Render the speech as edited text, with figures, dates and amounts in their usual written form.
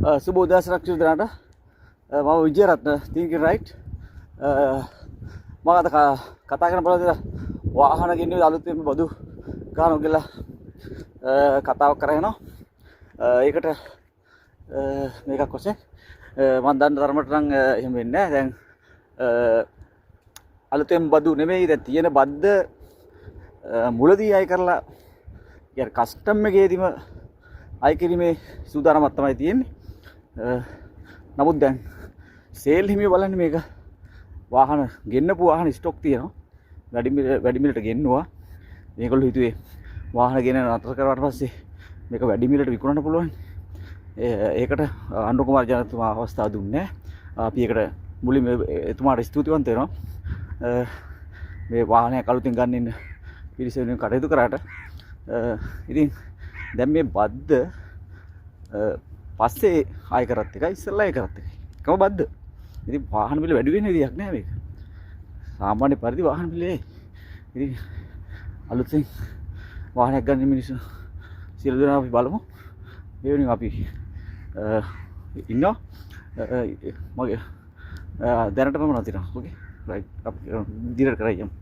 සුබ උදෑසනක් සිදු දෙනාට. මම විජේරත්න thinking right. මම අද කතා කරන බලද්දී වාහන ගෙන්නුවේ අලුතෙන් බදු ගන්නවා කියලා කතාවක් කරගෙනවා. ඒකට මේකක් වශයෙන් මම දන්න තරමට නම් එහෙම වෙන්නේ නැහැ. දැන් අලුතෙන් බදු නෙමෙයි දැන් තියෙන බද්ද මුලදී අය කරලා يعني කස්ටම් එකේදීම අය කිරීමේ සූදානමක් තමයි තියෙන්නේ. නමුත් දැන් සේල් හිමිය බලන්නේ මේක වාහන ගෙන්නපු වාහන ස්ටොක් තියෙනවා. වැඩි මිලට ගෙන්නුවා. මේගොල්ලෝ හිතුවේ වාහන ගෙන නතර කරාට පස්සේ මේක වැඩි මිලට විකුණන්න පුළුවන්. ඒකට අනුර කුමාර ජනතුමා අවස්ථාව දුන්නේ. අපි ඒකට මුලින්ම එතුමාට ස්තුතිවන්ත වෙනවා. මේ වාහනයක් අලුතින් ගන්න ඉන්න පිරිස වෙනුවෙන් කටයුතු කරාට. ඉතින් දැන් මේ බද්ද පස්සේ ආය කරත් එකයි ඉස්සෙල්ලා ආය කරත් එකයි. එකම බද්ද. ඉතින් වාහන බිල වැඩි වෙන විදියක් නෑ මේක. සාමාන්‍ය පරිදි වාහන බිලේ. ඉතින් අලුතෙන් වාහනයක් ගන්න මිනිස්සු සියලු දෙනා අපි බලමු. මේ වෙනින් අපි ඉන්නවා. මගේ දැනටම නැතිනම්. ඕකේ. රයිට්. අපි දිරට කරා යමු.